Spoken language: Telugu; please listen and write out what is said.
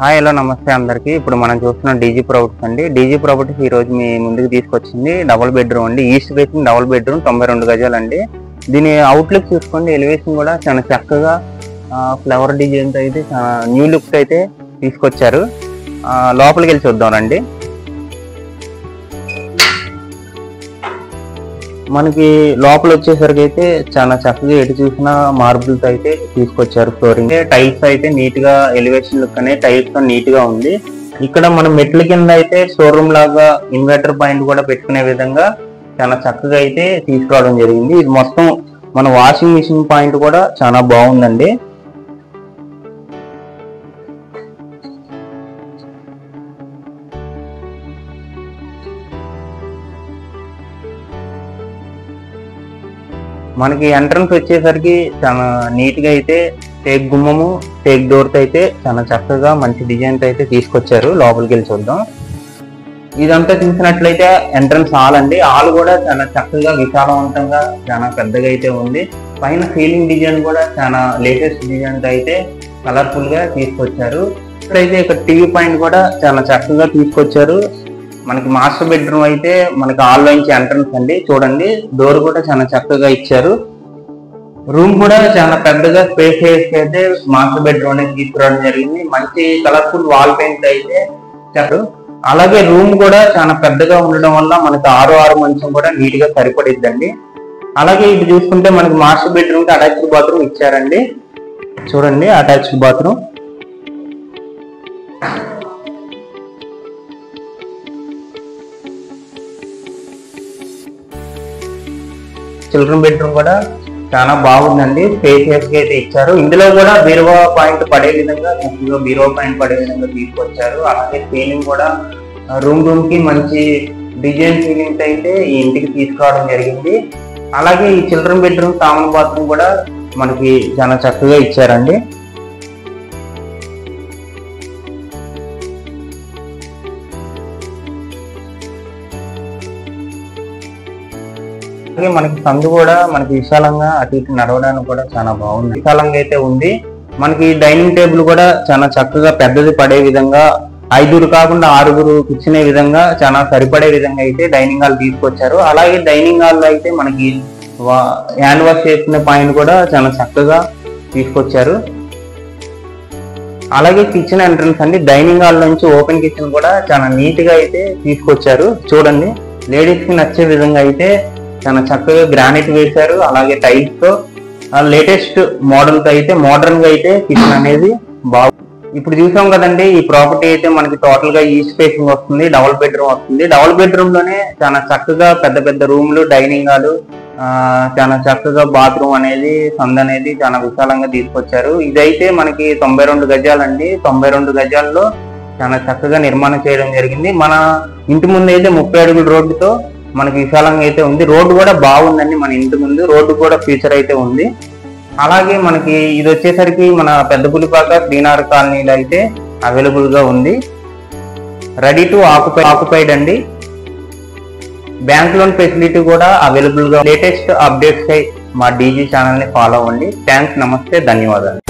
హాయ్ హలో నమస్తే అందరికీ. ఇప్పుడు మనం చూస్తున్న డీజీ ప్రాపర్టీస్ అండి. డీజీ ప్రాపర్టీస్ ఈ రోజు మీ ముందుకు తీసుకొచ్చింది డబుల్ బెడ్రూమ్ అండి. ఈస్ట్ ఫేసింగ్ డబుల్ బెడ్రూమ్ 92 గజాలు అండి. దీని అవుట్లుక్ చూసుకోండి, ఎలివేషన్ కూడా చాలా చక్కగా ఫ్లవర్ డిజైన్ తో అయితే న్యూ లుక్ అయితే తీసుకొచ్చారు. లోపలికి వెళ్ళి చూద్దాం రండి. మనకి లోపల వచ్చేసరికి అయితే చాలా చక్కగా ఎటు చూసిన మార్బుల్స్ అయితే తీసుకొచ్చారు. ఫ్లోరింగ్ టైల్స్ అయితే నీట్ గా ఎలివేషన్ లుక్ అనే టైల్స్ తో నీట్ గా ఉంది. ఇక్కడ మనం మెట్ల కింద అయితే షోరూమ్ లాగా ఇన్వర్టర్ పాయింట్ కూడా పెట్టుకునే విధంగా చాలా చక్కగా అయితే తీసుకురావడం జరిగింది. ఇది మొత్తం మన వాషింగ్ మిషన్ పాయింట్ కూడా చాలా బాగుందండి. మనకి ఎంట్రన్స్ వచ్చేసరికి చాలా నీట్ గా అయితే టేక్ గుమ్మము టేక్ డోర్ తో అయితే చాలా చక్కగా మంచి డిజైన్ తో అయితే తీసుకొచ్చారు. లోపలికి వెళ్ళి చూద్దాం. ఇదంతా చూసినట్లయితే ఎంట్రన్స్ హాల్ అండి. హాల్ కూడా చాలా చక్కగా విశాలవంతంగా చాలా పెద్దగా అయితే ఉంది. పైన సీలింగ్ డిజైన్ కూడా చాలా లేటెస్ట్ డిజైన్ తో అయితే కలర్ఫుల్ గా తీసుకొచ్చారు. ఇక్కడైతే ఇక్కడ టీవీ పాయింట్ కూడా చాలా చక్కగా తీసుకొచ్చారు. మనకి మాస్టర్ బెడ్రూమ్ అయితే మనకి హాల్ నుంచి ఎంట్రన్స్ అండి. చూడండి, డోర్ కూడా చాలా చక్కగా ఇచ్చారు. రూమ్ కూడా చాలా పెద్దగా స్పేస్ అయితే మాస్టర్ బెడ్రూమ్ అనేది తీసుకురావడం జరిగింది. మంచి కలర్ఫుల్ వాల్ పెయింట్ అయితే ఇచ్చారు. అలాగే రూమ్ కూడా చాలా పెద్దగా ఉండడం వల్ల మనకి 6 మంచం కూడా నీట్ గా సరిపడిద్దండి. అలాగే ఇది చూసుకుంటే మనకి మాస్టర్ బెడ్రూమ్ కి అటాచ్డ్ బాత్రూమ్ ఇచ్చారండి. చూడండి, అటాచ్డ్ బాత్రూమ్. చిల్డ్రన్ బెడ్రూమ్ కూడా చాలా బాగుందండి. స్పేసియస్ గా అయితే ఇచ్చారు. ఇందులో కూడా బీరువా పాయింట్ పడే విధంగా తీసుకొచ్చారు. అలాగే సీలింగ్ కూడా రూమ్ కి మంచి డిజైన్ సీలింగ్ అయితే ఈ ఇంటికి తీసుకురావడం జరిగింది. అలాగే ఈ చిల్డ్రన్ బెడ్రూమ్ కామన్ బాత్రూమ్ కూడా మనకి చాలా చక్కగా ఇచ్చారండి. అలాగే మనకి సందు కూడా మనకి విశాలంగా అటు ఇటు నడవడానికి కూడా చాలా బాగుంది. విశాలంగా అయితే ఉంది. మనకి డైనింగ్ టేబుల్ కూడా చాలా చక్కగా పెద్దది పడే విధంగా 5 కాకుండా 6 కూర్చునే విధంగా చాలా సరిపడే విధంగా అయితే డైనింగ్ హాల్ తీసుకొచ్చారు. అలాగే డైనింగ్ హాల్ లో అయితే మనకి హ్యాండ్ వాష్ చేసుకునే పాయింట్ కూడా చాలా చక్కగా తీసుకొచ్చారు. అలాగే కిచెన్ ఎంట్రన్స్ అండి. డైనింగ్ హాల్ నుంచి ఓపెన్ కిచెన్ కూడా చాలా నీట్ గా అయితే తీసుకొచ్చారు. చూడండి, లేడీస్ కి నచ్చే విధంగా అయితే చాలా చక్కగా గ్రానైట్ వేశారు. అలాగే టైల్స్ తో లేటెస్ట్ మోడల్ తో అయితే మోడర్న్ గా అయితే కిచెన్ అనేది బాగుంది. ఇప్పుడు చూసాం కదండి, ఈ ప్రాపర్టీ అయితే మనకి టోటల్ గా ఈస్ట్ ఫేసింగ్ వస్తుంది. డబుల్ బెడ్రూమ్ వస్తుంది. డబుల్ బెడ్రూమ్ లోనే చాలా చక్కగా పెద్ద పెద్ద రూమ్లు, డైనింగ్ హాల్, చాలా చక్కగా బాత్రూమ్ అనేది సంద్ అనేది చాలా విశాలంగా తీసుకొచ్చారు. ఇదైతే మనకి 92 గజాలండి. 92 గజాల్లో చాలా చక్కగా నిర్మాణం చేయడం జరిగింది. మన ఇంటి ముందు అయితే 30 అడుగుల రోడ్డుతో మనకి విశాలంగా అయితే ఉంది. రోడ్డు కూడా బాగుందండి. మన ఇంటి ముందు రోడ్డు కూడా ఫీచర్ అయితే ఉంది. అలాగే మనకి ఇది వచ్చేసరికి మన పెద్దపులిపాక శ్రీనగర్ కాలనీలో అయితే అవైలబుల్ గా ఉంది. రెడీ టు ఆక్యుపైడ్ అండి. బ్యాంక్ లోన్ ఫెసిలిటీ కూడా అవైలబుల్ గా. లేటెస్ట్ అప్డేట్స్ మా డీజీ ఛానల్ ని ఫాలో అవ్వండి. థ్యాంక్స్, నమస్తే, ధన్యవాదాలు.